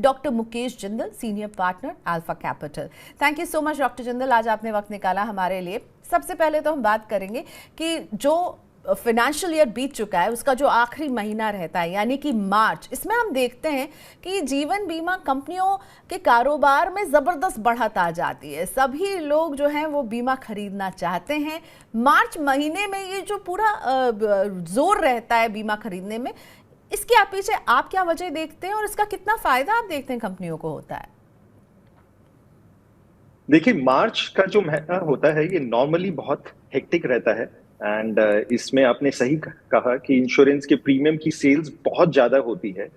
Doctor Mukesh Jindal, senior partner alpha capital. Thank you so much doctor Jindal, आज आपने वक्त निकाला हमारे लिए। सबसे पहले तो हम बात करेंगे कि जो फाइनेंशियल ईयर बीत चुका है उसका जो आखिरी महीना रहता है यानी कि मार्च, इसमें हम देखते हैं कि जीवन बीमा कंपनियों के कारोबार में ज़बरदस्त बढ़त आ जाती है। सभी लोग जो हैं वो बीमा खरीदना चाहते हैं। मार्च महीने में ये जो पूरा जोर रहता है बीमा खरीदने में, इसके आप पीछे आप क्या वजह देखते हैं और इसका कितना फायदा आप देखते हैं कंपनियों को होता है? देखिए, मार्च का जो महीना होता है ये नॉर्मली बहुत हेक्टिक रहता है एंड इसमें आपने सही कहा कि इंश्योरेंस के प्रीमियम की सेल्स बहुत ज्यादा होती है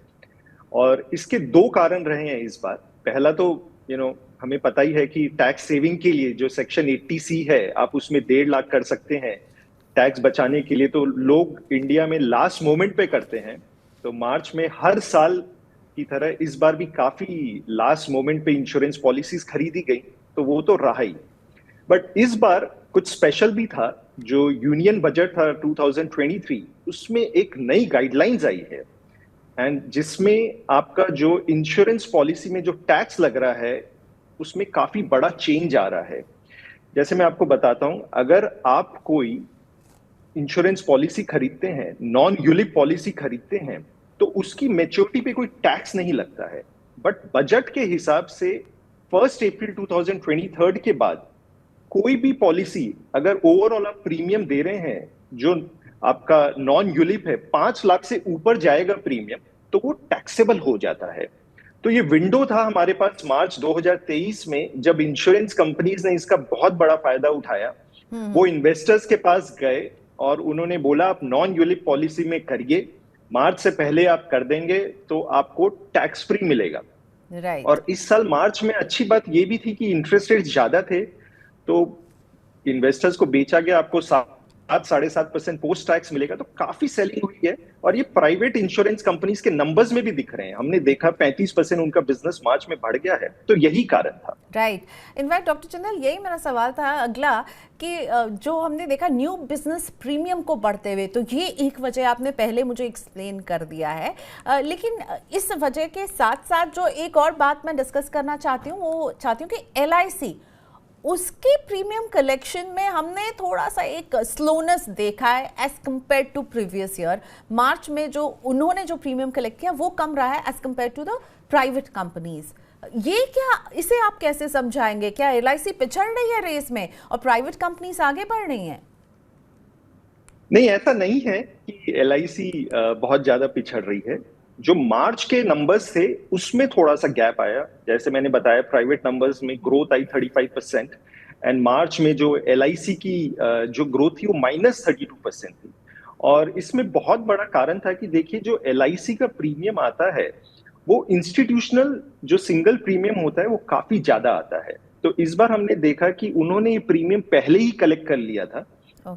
और इसके दो कारण रहे हैं इस बार। पहला तो हमें पता ही है कि टैक्स सेविंग के लिए जो सेक्शन 80C है, आप उसमें 1.5 लाख कर सकते हैं टैक्स बचाने के लिए। तो लोग इंडिया में लास्ट मोमेंट पे करते हैं। तो मार्च में हर साल की तरह इस बार भी काफी लास्ट मोमेंट पे इंश्योरेंस पॉलिसीज खरीदी गई, तो वो तो रहा ही। बट इस बार कुछ स्पेशल भी था। जो यूनियन बजट था 2023, उसमें एक नई गाइडलाइंस आई है एंड जिसमें आपका जो इंश्योरेंस पॉलिसी में जो टैक्स लग रहा है उसमें काफी बड़ा चेंज आ रहा है। जैसे मैं आपको बताता हूं, अगर आप कोई इंश्योरेंस पॉलिसी खरीदते हैं, नॉन यूलिप पॉलिसी खरीदते हैं, तो उसकी मैच्योरिटी पे कोई टैक्स नहीं लगता है। बट बजट के हिसाब से 1 अप्रैल 2023 के बाद कोई भी पॉलिसी अगर ओवरऑल आप प्रीमियम दे रहे हैं जो आपका नॉन यूलिप है, 5 लाख से ऊपर जाएगा प्रीमियम, तो वो टैक्सेबल हो जाता है। तो ये विंडो था हमारे पास मार्च 2023 में, जब इंश्योरेंस कंपनीज ने इसका बहुत बड़ा फायदा उठाया। वो इन्वेस्टर्स के पास गए और उन्होंने बोला आप नॉन यूलिप पॉलिसी में करिए, मार्च से पहले आप कर देंगे तो आपको टैक्स फ्री मिलेगा। और इस साल मार्च में अच्छी बात ये भी थी कि इंटरेस्ट रेट ज्यादा थे, तो इन्वेस्टर्स को बेचा गया, आपको 7-7.5% पोस्ट टैक्स मिलेगा। तो काफी सेलिंग हुई है और ये प्राइवेट इंश्योरेंस कंपनीज के नंबर्स में भी दिख रहे हैं। हमने देखा 35% उनका बिजनेस मार्च में बढ़ गया है, तो यही कारण था। राइट। इनफैक्ट डॉक्टर जिंदल, यही मेरा सवाल था अगला कि जो हमने देखा न्यू बिजनेस प्रीमियम को बढ़ते हुए, तो ये एक वजह आपने पहले मुझे एक्सप्लेन कर दिया है। लेकिन इस वजह के साथ साथ जो एक और बात मैं डिस्कस करना चाहती हूँ, वो चाहती हूँ कि LIC उसके प्रीमियम कलेक्शन में हमने थोड़ा सा एक स्लोनेस देखा है as compare to previous year. March में जो उन्होंने जो प्रीमियम कलेक्ट किया वो कम रहा है as compare to the private companies. ये क्या, इसे आप कैसे समझाएंगे? क्या LIC पिछड़ रही है रेस में और प्राइवेट कंपनीज आगे बढ़ रही हैं? नहीं, ऐसा नहीं है कि LIC बहुत ज्यादा पिछड़ रही है। जो मार्च के नंबर्स थे उसमें थोड़ा सा गैप आया। जैसे मैंने बताया, प्राइवेट नंबर्स में ग्रोथ आई 35% एंड मार्च में जो LIC की जो ग्रोथ थी वो -32% थी। और इसमें बहुत बड़ा कारण था कि देखिए, जो LIC का प्रीमियम आता है वो इंस्टीट्यूशनल जो सिंगल प्रीमियम होता है वो काफी ज्यादा आता है। तो इस बार हमने देखा कि उन्होंने ये प्रीमियम पहले ही कलेक्ट कर लिया था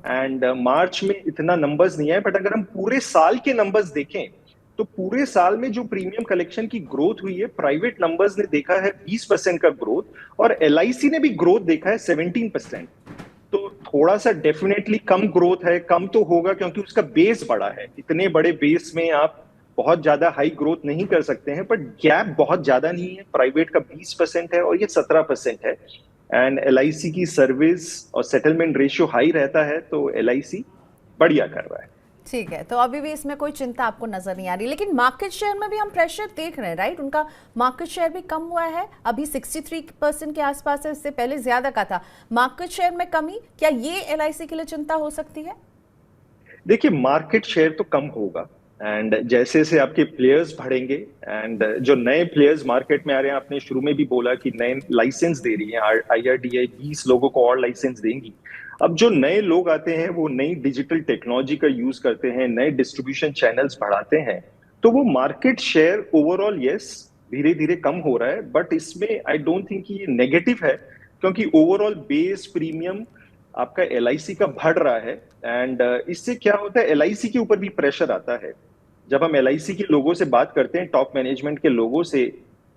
एंड मार्च में इतना नंबर्स नहीं आए। बट अगर हम पूरे साल के नंबर्स देखें तो पूरे साल में जो प्रीमियम कलेक्शन की ग्रोथ हुई है, प्राइवेट नंबर्स ने देखा है 20% का ग्रोथ और LIC ने भी ग्रोथ देखा है 17%। तो थोड़ा सा डेफिनेटली कम ग्रोथ है, कम तो होगा क्योंकि उसका बेस बड़ा है। इतने बड़े बेस में आप बहुत ज्यादा हाई ग्रोथ नहीं कर सकते हैं, बट गैप बहुत ज्यादा नहीं है। प्राइवेट का 20% है और ये 17% है एंड LIC की सर्विस और सेटलमेंट रेशियो हाई रहता है, तो LIC बढ़िया कर रहा है। ठीक है, तो अभी भी इसमें कोई चिंता आपको नजर नहीं आ रही। लेकिन मार्केट शेयर में भी हम प्रेशर देख रहे हैं, राइट? उनका मार्केट शेयर भी कम हुआ है, अभी 63% के आसपास है, इससे पहले ज्यादा का था। मार्केट शेयर में कमी, क्या ये LIC के लिए चिंता हो सकती है? देखिए, मार्केट शेयर तो कम होगा एंड जैसे जैसे आपके प्लेयर्स बढ़ेंगे एंड जो नए प्लेयर्स मार्केट में आ रहे हैं, आपने शुरू में भी बोला कि नए लाइसेंस दे रही है IRDAI 20 लोगों को और लाइसेंस देंगी। अब जो नए लोग आते हैं वो नई डिजिटल टेक्नोलॉजी का यूज करते हैं, नए डिस्ट्रीब्यूशन चैनल्स बढ़ाते हैं, तो वो मार्केट शेयर ओवरऑल यस धीरे धीरे कम हो रहा है। बट इसमें आई डोंट थिंक ये नेगेटिव है, क्योंकि ओवरऑल बेस प्रीमियम आपका LIC का बढ़ रहा है एंड इससे क्या होता है, LIC के ऊपर भी प्रेशर आता है। जब हम LIC के लोगों से बात करते हैं, टॉप मैनेजमेंट के लोगों से,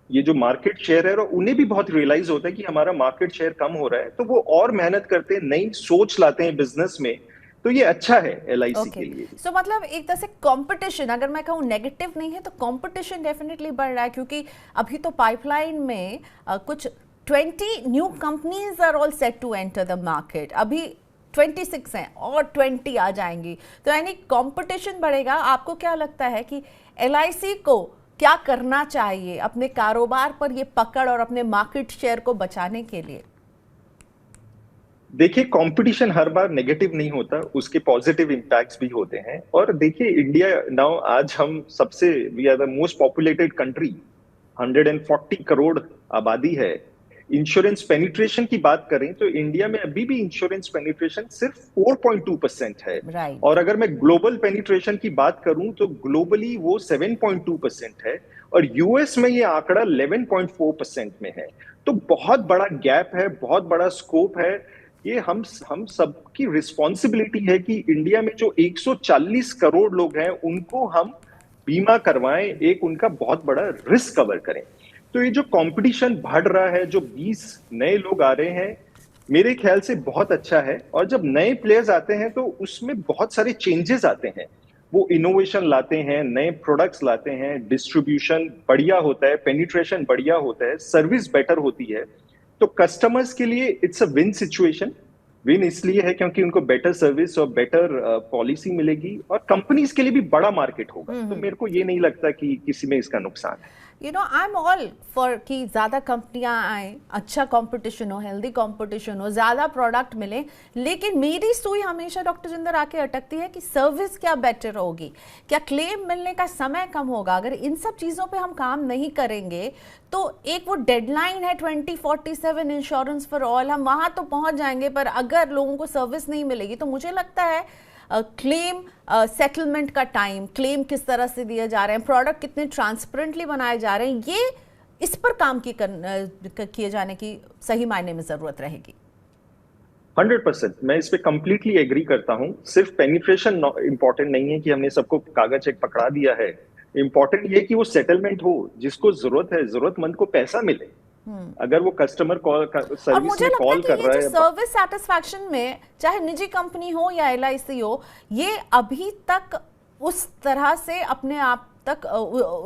ये जो मार्केट शेयर है, और उन्हें भी बहुत रियलाइज होता है कि हमारा मार्केट शेयर कम हो रहा है, तो वो और मेहनत करते हैं, नई सोच लाते हैं बिजनेस में तो ये अच्छा है LIC ओके, के लिए। सो मतलब एक तरह से कंपटीशन, अगर मैं कहूँ नेगेटिव नहीं है तो कंपटीशन डेफिनेटली बढ़ रहा है, क्योंकि अभी तो पाइपलाइन में कुछ 20 new companies are all set to enter the market. अभी 26 हैं और 20 आ जाएंगी, तो यानी कंपटीशन बढ़ेगा। आपको क्या लगता है कि LIC को क्या करना चाहिए अपने कारोबार पर ये पकड़ और अपने मार्केट शेयर को बचाने के लिए? देखिए, कंपटीशन हर बार नेगेटिव नहीं होता, उसके पॉजिटिव इम्पैक्ट्स भी होते हैं। और देखिए, इंडिया नाउ आज हम सबसे, we are the most populated country, 140 crore आबादी है। इंश्योरेंस पेनिट्रेशन की बात करें तो इंडिया में अभी भी इंश्योरेंस पेनिट्रेशन सिर्फ 4.2% है। राइट। और अगर मैं ग्लोबल पेनिट्रेशन की बात करूं तो ग्लोबली वो 7.2% है, और यूएस में ये आंकड़ा 11.4% में है। तो बहुत बड़ा गैप है, बहुत बड़ा स्कोप है। ये हम सबकी रिस्पॉन्सिबिलिटी है कि इंडिया में जो 140 करोड़ लोग हैं उनको हम बीमा करवाएं, एक उनका बहुत बड़ा रिस्क कवर करें। तो ये जो कंपटीशन बढ़ रहा है, जो 20 नए लोग आ रहे हैं, मेरे ख्याल से बहुत अच्छा है। और जब नए प्लेयर्स आते हैं तो उसमें बहुत सारे चेंजेस आते हैं। वो इनोवेशन लाते हैं, नए प्रोडक्ट्स लाते हैं, डिस्ट्रीब्यूशन बढ़िया होता है, पेनिट्रेशन बढ़िया होता है, सर्विस बेटर होती है। तो कस्टमर्स के लिए it's a win situation. Win इसलिए है क्योंकि उनको बेटर सर्विस और बेटर पॉलिसी मिलेगी, और कंपनीज के लिए भी बड़ा मार्केट होगा। तो मेरे को ये नहीं लगता कि किसी में इसका नुकसान है। You know, I am all for कि ज़्यादा कंपनियां आए, अच्छा कंपटीशन हो, हेल्दी कंपटीशन हो, ज़्यादा प्रोडक्ट मिले। लेकिन मेरी सुई हमेशा डॉक्टर जिंदर आके अटकती है कि सर्विस क्या बेटर होगी, क्या क्लेम मिलने का समय कम होगा। अगर इन सब चीज़ों पे हम काम नहीं करेंगे तो एक वो डेडलाइन है 2047 इंश्योरेंस फॉर ऑल, हम वहाँ तो पहुँच जाएंगे, पर अगर लोगों को सर्विस नहीं मिलेगी तो मुझे लगता है क्लेम सेटलमेंट का टाइम, क्लेम किस तरह से दिए जा रहे हैं, प्रोडक्ट कितने ट्रांसपेरेंटली बनाए जा रहे हैं, ये इस पर काम किए जाने की सही मायने में जरूरत रहेगी। 100% मैं इस पे कंप्लीटली एग्री करता हूँ। सिर्फ पेनिट्रेशन इंपॉर्टेंट नहीं है कि हमने सबको कागज चेक पकड़ा दिया है। इंपॉर्टेंट ये कि वो सेटलमेंट हो, जिसको जरूरत है, जरूरतमंद को पैसा मिले। अगर वो कस्टमर कॉल और सर्विस मुझे में लगता कॉल है कर कि ये रहा जो है। सर्विस सेटिस्फैक्शन में, चाहे निजी कंपनी हो या LIC हो, ये अभी तक उस तरह से अपने आप तक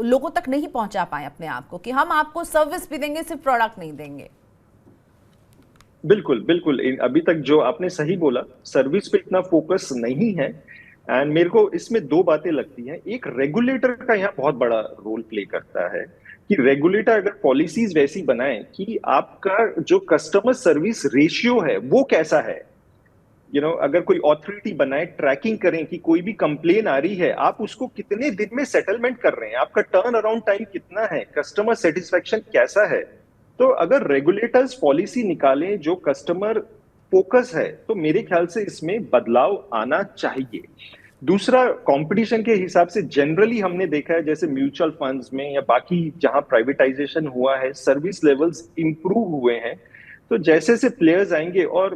लोगों तक नहीं पहुंचा पाए अपने आप को, कि हम आपको सर्विस भी देंगे, सिर्फ प्रोडक्ट नहीं देंगे। बिल्कुल बिल्कुल, अभी तक जो आपने सही बोला, सर्विस पे इतना फोकस नहीं है। एंड मेरे को इसमें दो बातें लगती हैं। एक, रेगुलेटर का यहाँ बहुत बड़ा रोल प्ले करता है कि रेगुलेटर अगर पॉलिसीज वैसी बनाए कि आपका जो कस्टमर सर्विस रेशियो है वो कैसा है। अगर कोई ऑथोरिटी बनाए, ट्रैकिंग करें कि कोई भी कंप्लेन आ रही है, आप उसको कितने दिन में सेटलमेंट कर रहे हैं, आपका टर्न अराउंड टाइम कितना है, कस्टमर सेटिस्फेक्शन कैसा है। तो अगर रेगुलेटर्स पॉलिसी निकालें जो कस्टमर फोकस है, तो मेरे ख्याल से इसमें बदलाव आना चाहिए। दूसरा, कंपटीशन के हिसाब से जनरली हमने देखा है, जैसे म्यूचुअल फंड्स में या बाकी जहां प्राइवेटाइजेशन हुआ है, सर्विस लेवल्स इंप्रूव हुए हैं। तो जैसे से प्लेयर्स आएंगे, और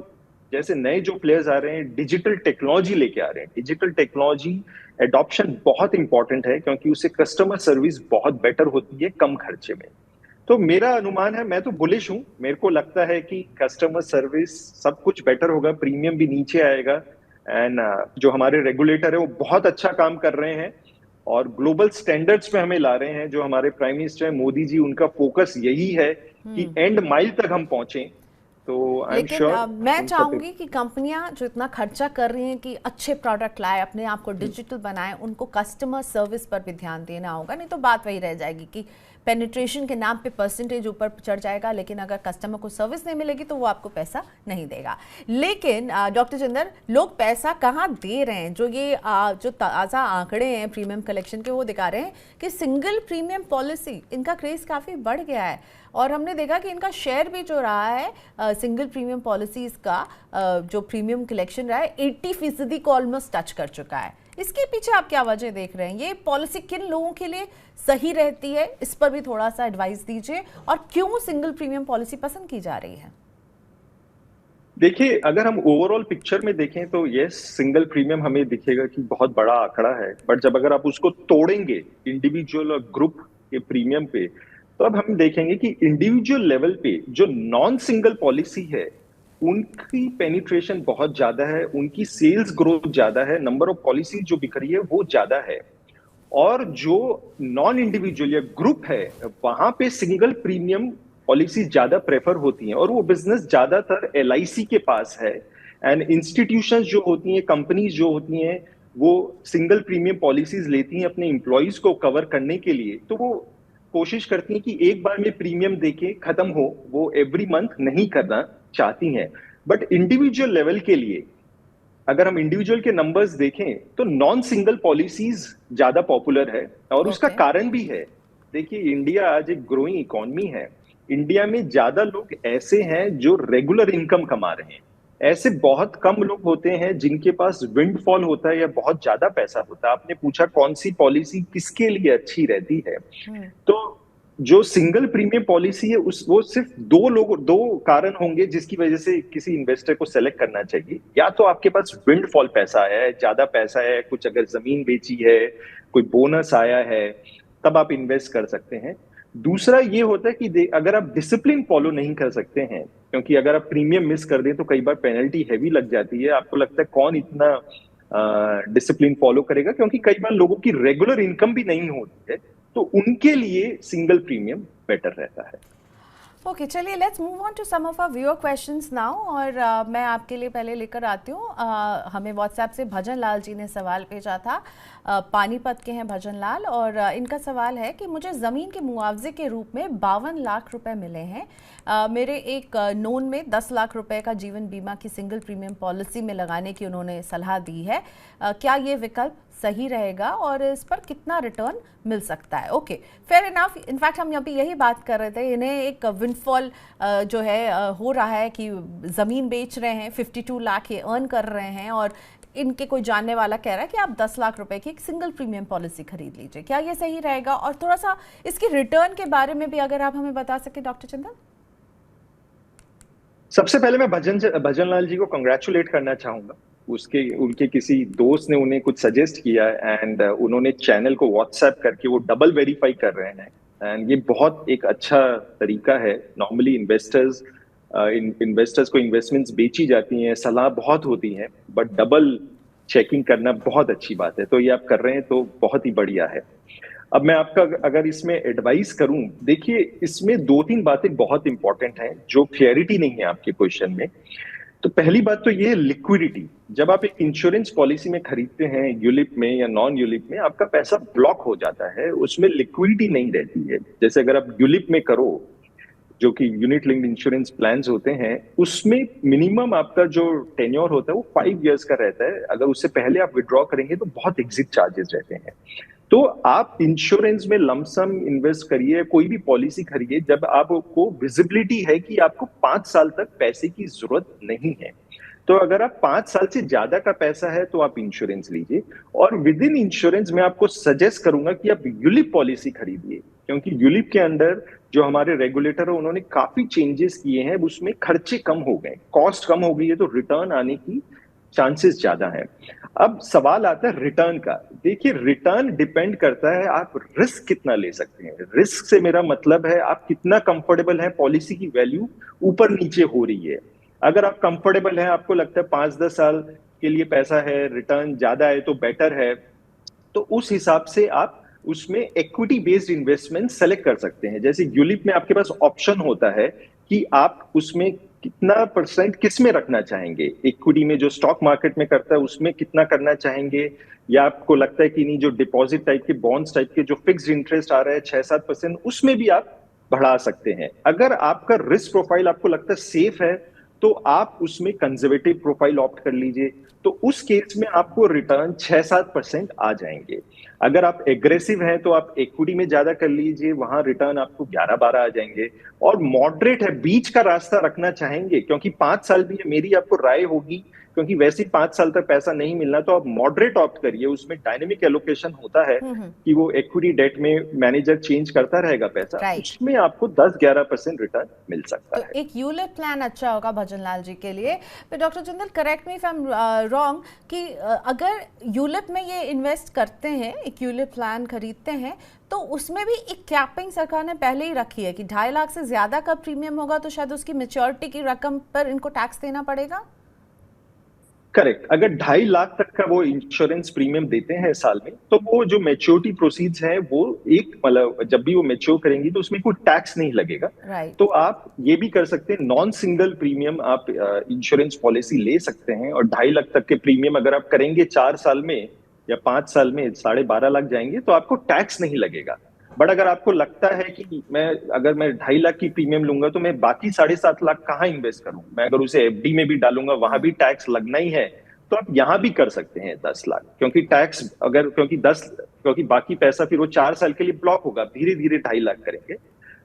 जैसे नए जो प्लेयर्स आ रहे हैं, डिजिटल टेक्नोलॉजी लेके आ रहे हैं, डिजिटल टेक्नोलॉजी एडॉप्शन बहुत इंपॉर्टेंट है, क्योंकि उससे कस्टमर सर्विस बहुत बेटर होती है कम खर्चे में। तो मेरा अनुमान है, मैं तो बुलिश हूं, मेरे को लगता है कि कस्टमर सर्विस सब कुछ बेटर होगा, प्रीमियम भी नीचे आएगा। एंड जो हमारे रेगुलेटर है वो बहुत अच्छा काम कर रहे हैं और ग्लोबल स्टैंडर्ड्स पे हमें ला रहे हैं। जो हमारे प्राइम मिनिस्टर मोदी जी, उनका फोकस यही है कि एंड माइल तक हम पहुंचे। तो आई एम लेकिन श्योर मैं चाहूंगी कि कंपनियां जो इतना खर्चा कर रही हैं कि अच्छे प्रोडक्ट लाए, अपने आप को डिजिटल बनाए, उनको कस्टमर सर्विस पर भी ध्यान देना होगा। नहीं तो बात वही रह जाएगी कि पेनिट्रेशन के नाम पे परसेंटेज ऊपर चढ़ जाएगा, लेकिन अगर कस्टमर को सर्विस नहीं मिलेगी तो वो आपको पैसा नहीं देगा। लेकिन डॉक्टर जिंदर, लोग पैसा कहाँ दे रहे हैं? जो ये जो ताज़ा आंकड़े हैं प्रीमियम कलेक्शन के, वो दिखा रहे हैं कि सिंगल प्रीमियम पॉलिसी, इनका क्रेज काफ़ी बढ़ गया है। और हमने देखा कि इनका शेयर भी जो रहा है सिंगल प्रीमियम पॉलिसीज का, जो प्रीमियम कलेक्शन रहा है, 80% को ऑलमोस्ट टच कर चुका है। इसके पीछे आप क्या वजह देख रहे हैं? ये पॉलिसी किन लोगों के लिए सही रहती है, इस पर भी थोड़ा सा एडवाइस दीजिए, और क्यों सिंगल प्रीमियम पॉलिसी पसंद की जा रही है? देखिए, अगर हम ओवरऑल पिक्चर में देखें तो यस, सिंगल प्रीमियम हमें दिखेगा कि बहुत बड़ा आंकड़ा है, बट जब अगर आप उसको तोड़ेंगे इंडिविजुअल और ग्रुप के प्रीमियम पे, तो अब हम देखेंगे कि इंडिविजुअल लेवल पे जो नॉन सिंगल पॉलिसी है उनकी पेनिट्रेशन बहुत ज्यादा है, उनकी सेल्स ग्रोथ ज्यादा है, नंबर ऑफ पॉलिसी जो बिक रही है वो ज्यादा है। और जो नॉन इंडिविजुअल या ग्रुप है, वहां पे सिंगल प्रीमियम पॉलिसी ज्यादा प्रेफर होती हैं, और वो बिजनेस ज्यादातर एलआईसी के पास है। एंड इंस्टीट्यूशंस जो होती हैं, कंपनीज जो होती हैं, वो सिंगल प्रीमियम पॉलिसीज लेती हैं अपने एम्प्लॉयज को कवर करने के लिए। तो वो कोशिश करती हैं कि एक बार में प्रीमियम देके खत्म हो, वो एवरी मंथ नहीं करना चाहती हैं। बट इंडिविजुअल लेवल के लिए अगर हम इंडिविजुअल के नंबर्स देखें तो नॉन सिंगल पॉलिसीज ज्यादा पॉपुलर है, और उसका ओके। कारण भी है। देखिए, इंडिया आज एक ग्रोइंग इकोनॉमी है। इंडिया में ज्यादा लोग ऐसे हैं जो रेगुलर इनकम कमा रहे हैं। ऐसे बहुत कम लोग होते हैं जिनके पास विंडफॉल होता है या बहुत ज्यादा पैसा होता है। आपने पूछा कौन सी पॉलिसी किसके लिए अच्छी रहती है, हम्म। तो जो सिंगल प्रीमियम पॉलिसी है उस वो सिर्फ दो कारण होंगे जिसकी वजह से किसी इन्वेस्टर को सेलेक्ट करना चाहिए। या तो आपके पास विंडफॉल पैसा है, ज्यादा पैसा है, कुछ अगर जमीन बेची है, कोई बोनस आया है, तब आप इन्वेस्ट कर सकते हैं। दूसरा ये होता है कि अगर आप डिसिप्लिन फॉलो नहीं कर सकते हैं, क्योंकि अगर आप प्रीमियम मिस कर दें तो कई बार पेनल्टी हैवी लग जाती है। आपको लगता है कौन इतना डिसिप्लिन फॉलो करेगा, क्योंकि कई बार लोगों की रेगुलर इनकम भी नहीं होती है। तो उनके लिए सिंगल प्रीमियम बेटर रहता है। ओके, चलिए let's move on to some of our viewer questions now. और मैं आपके लिए पहले लेकर आती हूँ। हमें व्हाट्सएप से भजन लाल जी ने सवाल भेजा था। पानीपत के हैं भजन लाल, और इनका सवाल है कि मुझे ज़मीन के मुआवजे के रूप में 52 लाख रुपए मिले हैं। मेरे एक नोन में 10 लाख रुपए का जीवन बीमा की सिंगल प्रीमियम पॉलिसी में लगाने की उन्होंने सलाह दी है। क्या ये विकल्प सही रहेगा और इस पर कितना रिटर्न मिल सकता है? Okay, fair enough. इनफैक्ट हम अभी यही बात कर रहे थे, इन्हें एक विंडफॉल जो है हो रहा है कि ज़मीन बेच रहे हैं, 52 लाख ये अर्न कर रहे हैं, और इनके कोई जानने वाला कह रहा है कि आप 10 लाख रुपए की एक सिंगल प्रीमियम पॉलिसी खरीद लीजिए। क्या ये सही रहेगा? और थोड़ा सा इसकी रिटर्न के बारे में भी अगर आप हमें बता सके डॉक्टर चंदन। सबसे पहले मैं भजन लाल जी को कंग्रेचुलेट करना चाहूंगा। उसके उनके किसी दोस्त ने उन्हें कुछ सजेस्ट किया, एंड उन्होंने चैनल को व्हाट्सएप करके वो डबल वेरीफाई कर रहे हैं। एंड ये बहुत एक अच्छा तरीका है। नॉर्मली इन्वेस्टर्स को इन्वेस्टमेंट्स बेची जाती हैं, सलाह बहुत होती है, बट डबल चेकिंग करना बहुत अच्छी बात है। तो ये आप कर रहे हैं तो बहुत ही बढ़िया है। अब मैं आपका अगर इसमें एडवाइस करूं, देखिए इसमें दो तीन बातें बहुत इंपॉर्टेंट हैं जो क्लैरिटी नहीं है आपके क्वेश्चन में। तो पहली बात तो ये है लिक्विडिटी। जब आप एक इंश्योरेंस पॉलिसी में खरीदते हैं, यूलिप में या नॉन यूलिप में, आपका पैसा ब्लॉक हो जाता है, उसमें लिक्विडिटी नहीं रहती है। जैसे अगर आप यूलिप में करो, जो कि यूनिट लिंक्ड इंश्योरेंस प्लान्स होते हैं, उसमें मिनिमम आपका जो टेन्योर होता है वो 5 इयर्स का रहता है। अगर उससे पहले आप विड्रॉ करेंगे तो बहुत एग्जिट चार्जेस रहते हैं। तो आप इंश्योरेंस में लमसम इन्वेस्ट करिए, कोई भी पॉलिसी खरीदिए जब आपको विजिबिलिटी है कि आपको 5 साल तक पैसे की जरूरत नहीं है। तो अगर आप 5 साल से ज्यादा का पैसा है तो आप इंश्योरेंस लीजिए। और विद इन इंश्योरेंस मैं आपको सजेस्ट करूंगा कि आप यूलिप पॉलिसी खरीदिए, क्योंकि यूलिप के अंदर जो हमारे रेगुलेटर है उन्होंने काफी चेंजेस किए हैं। उसमें खर्चे कम हो गए, कॉस्ट कम हो गई है, तो रिटर्न आने की चांसेस ज्यादा है। अब सवाल आता है रिटर्न का। देखिए, रिटर्न डिपेंड करता है आप रिस्क कितना ले सकते हैं। रिस्क से मेरा मतलब है आप कितना कंफर्टेबल है पॉलिसी की वैल्यू ऊपर नीचे हो रही है। अगर आप कंफर्टेबल हैं, आपको लगता है 5-10 साल के लिए पैसा है, रिटर्न ज्यादा है तो बेटर है, तो उस हिसाब से आप उसमें इक्विटी बेस्ड इन्वेस्टमेंट सेलेक्ट कर सकते हैं। जैसे यूलिप में आपके पास ऑप्शन होता है कि आप उसमें कितना परसेंट किस में रखना चाहेंगे। इक्विटी में जो स्टॉक मार्केट में करता है उसमें कितना करना चाहेंगे, या आपको लगता है कि नहीं जो डिपॉजिट टाइप के, बॉन्ड्स टाइप के जो फिक्स्ड इंटरेस्ट आ रहा है 6-7%, उसमें भी आप बढ़ा सकते हैं। अगर आपका रिस्क प्रोफाइल आपको लगता है सेफ है तो आप उसमें कंजर्वेटिव प्रोफाइल ऑप्ट कर लीजिए। तो उस केस में आपको रिटर्न 6-7% आ जाएंगे। अगर आप एग्रेसिव हैं तो आप इक्विटी में ज्यादा कर लीजिए, वहां रिटर्न आपको 11-12 आ जाएंगे। और मॉडरेट है, बीच का रास्ता रखना चाहेंगे, क्योंकि 5 साल भी है, मेरी आपको राय होगी क्योंकि वैसे ही 5 साल तक पैसा नहीं मिलना, तो आप मॉडरेट ऑप्ट करिए, उसमें डायनेमिक एलोकेशन होता है कि वो इक्विटी डेट में मैनेजर चेंज करता रहेगा पैसा, उसमें आपको 10-11% रिटर्न मिल सकता है। तो एक यूलिप प्लान अच्छा होगा भजन लाल जी के लिए। पर doctor Jindal, correct me if I am wrong, कि अगर यूलिप में ये इन्वेस्ट करते हैं, एक यूलिप प्लान खरीदते हैं, तो उसमें भी एक कैपिंग सरकार ने पहले ही रखी है कि 2.5 लाख से ज्यादा का प्रीमियम होगा तो शायद उसकी मैच्योरिटी की रकम पर इनको टैक्स देना पड़ेगा। करेक्ट। अगर 2.5 लाख तक का वो इंश्योरेंस प्रीमियम देते हैं साल में, तो वो जो मैच्योरिटी प्रोसीड्स है वो एक मतलब जब भी वो मैच्योर करेंगी तो उसमें कोई टैक्स नहीं लगेगा। तो आप ये भी कर सकते हैं, नॉन सिंगल प्रीमियम आप इंश्योरेंस पॉलिसी ले सकते हैं, और 2.5 लाख तक के प्रीमियम अगर आप करेंगे 4 साल में या 5 साल में 12.5 लाख जाएंगे तो आपको टैक्स नहीं लगेगा। बट अगर आपको लगता है कि अगर मैं 2.5 लाख की प्रीमियम लूंगा तो मैं बाकी 7.5 लाख कहाँ इन्वेस्ट करूं, मैं अगर उसे एफडी में भी डालूंगा वहां भी टैक्स लगना ही है, तो आप यहां भी कर सकते हैं 10 लाख, क्योंकि टैक्स अगर क्योंकि बाकी पैसा फिर वो 4 साल के लिए ब्लॉक होगा, धीरे धीरे 2.5 लाख करेंगे।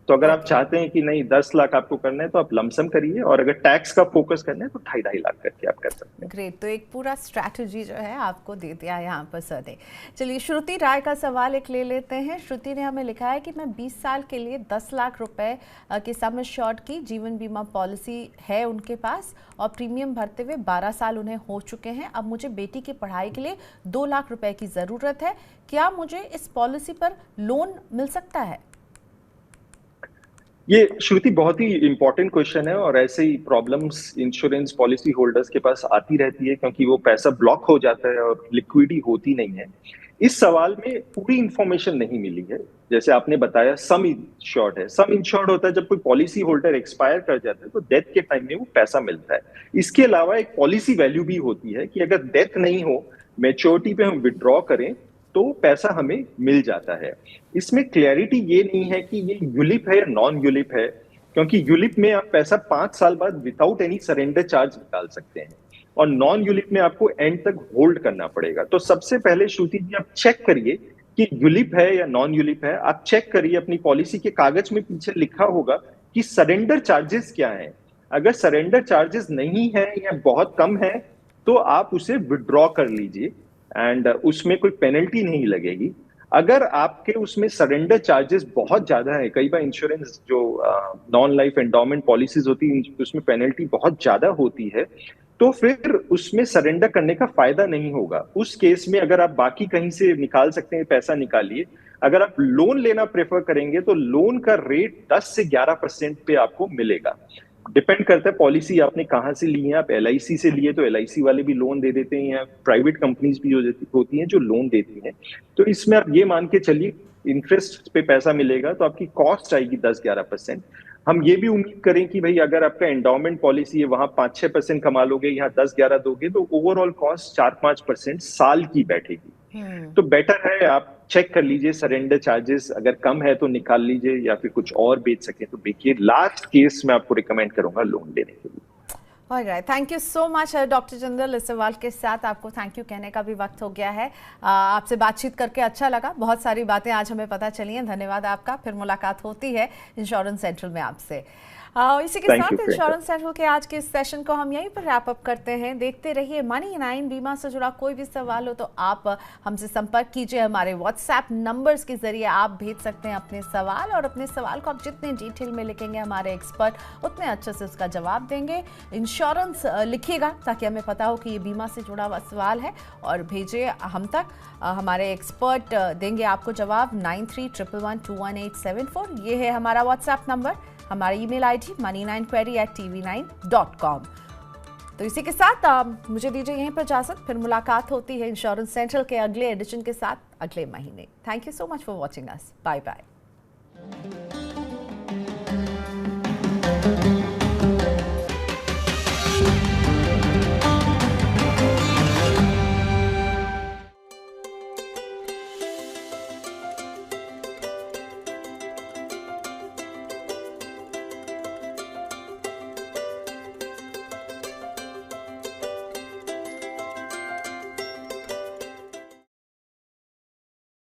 तो अगर आप चाहते हैं कि नहीं 10 लाख आपको करना है तो आप लमसम करिए, और अगर टैक्स का फोकस करना है तो 2.5 लाख करके आप कर सकते हैं। ग्रेट, तो एक पूरा स्ट्रैटेजी जो है आपको दे दिया है यहाँ पर सर ने। चलिए श्रुति राय का सवाल एक ले लेते हैं। श्रुति ने हमें लिखा है कि मैं 20 साल के लिए 10 लाख रुपए की सम एश्योर्ड की जीवन बीमा पॉलिसी है उनके पास, और प्रीमियम भरते हुए 12 साल उन्हें हो चुके हैं। अब मुझे बेटी की पढ़ाई के लिए 2 लाख रुपए की ज़रूरत है, क्या मुझे इस पॉलिसी पर लोन मिल सकता है? ये श्रुति बहुत ही इंपॉर्टेंट क्वेश्चन है, और ऐसे ही प्रॉब्लम्स इंश्योरेंस पॉलिसी होल्डर्स के पास आती रहती है, क्योंकि वो पैसा ब्लॉक हो जाता है और लिक्विडिटी होती नहीं है। इस सवाल में पूरी इंफॉर्मेशन नहीं मिली है। जैसे आपने बताया सम इंश्योर्ड है, सम इंश्योर्ड होता है जब कोई पॉलिसी होल्डर एक्सपायर कर जाता है तो डेथ के टाइम में वो पैसा मिलता है। इसके अलावा एक पॉलिसी वैल्यू भी होती है कि अगर डेथ नहीं हो, मैच्योरिटी पे हम विड्रॉ करें तो पैसा हमें मिल जाता है। इसमें क्लैरिटी ये नहीं है कि ये यूलिप है या नॉन यूलिप है, क्योंकि यूलिप में आप पैसा 5 साल बाद विदाउट एनी सरेंडर चार्ज निकाल सकते हैं, और नॉन यूलिप में आपको एंड तक होल्ड करना पड़ेगा। तो सबसे पहले श्रुति जी आप चेक करिए कि यूलिप है या नॉन यूलिप है। आप चेक करिए, अपनी पॉलिसी के कागज में पीछे लिखा होगा कि सरेंडर चार्जेस क्या है। अगर सरेंडर चार्जेस नहीं है या बहुत कम है तो आप उसे विड्रॉ कर लीजिए, एंड उसमें कोई पेनल्टी नहीं लगेगी। अगर आपके उसमें सरेंडर चार्जेस बहुत ज्यादा है, कई बार इंश्योरेंस जो नॉन लाइफ एंडोमेंट पॉलिसीज होती है उसमें पेनल्टी बहुत ज्यादा होती है, तो फिर उसमें सरेंडर करने का फायदा नहीं होगा। उस केस में अगर आप बाकी कहीं से निकाल सकते हैं पैसा निकालिए। अगर आप लोन लेना प्रेफर करेंगे तो लोन का रेट 10 से 11% पे आपको मिलेगा। डिपेंड करता है पॉलिसी आपने कहाँ से ली है। आप LIC से लिए तो LIC वाले भी लोन दे देते हैं, या प्राइवेट कंपनीज भी होती हैं जो लोन देती हैं। तो इसमें आप ये मान के चलिए इंटरेस्ट पे पैसा मिलेगा तो आपकी कॉस्ट आएगी 10-11%। हम ये भी उम्मीद करें कि भाई अगर आपका एंडोमेंट पॉलिसी है वहां 5-6% कमा लोगे, यहाँ 10-11 दोगे तो ओवरऑल कॉस्ट 4-5% साल की बैठेगी। तो बेटर है आप चेक कर लीजिए, सरेंडर चार्जेस अगर कम है तो निकाल लीजिए, या फिर कुछ और बेच सके तो बेचिए। लास्ट केस में आपको रिकमेंड करूंगा लोन लेने के लिए। Alright, thank you so much doctor Jindal. इस सवाल के साथ आपको थैंक यू कहने का भी वक्त हो गया है। आपसे बातचीत करके अच्छा लगा, बहुत सारी बातें आज हमें पता चली हैं। धन्यवाद आपका। फिर मुलाकात होती है इंश्योरेंस सेंट्रल में आपसे। इसी के साथ इंश्योरेंस सेंट्रल के आज के इस सेशन को हम यहीं पर रैप अप करते हैं। देखते रहिए मनी 9। बीमा से जुड़ा कोई भी सवाल हो तो आप हमसे संपर्क कीजिए। हमारे व्हाट्सएप नंबर्स के जरिए आप भेज सकते हैं अपने सवाल, और अपने सवाल को आप जितने डिटेल में लिखेंगे हमारे एक्सपर्ट उतने अच्छे से उसका जवाब देंगे। इंश्योरेंस लिखिएगा ताकि हमें पता हो कि ये बीमा से जुड़ा हुआ सवाल है, और भेजिए हम तक। हमारे एक्सपर्ट देंगे आपको जवाब। 9311211874 ये है हमारा व्हाट्सएप नंबर। हमारा ईमेल ID money9query@tv9.com। तो इसी के साथ मुझे दीजिए यहीं पर इजाजत। फिर मुलाकात होती है इंश्योरेंस सेंट्रल के अगले एडिशन के साथ अगले महीने। Thank you so much for watching us. Bye bye.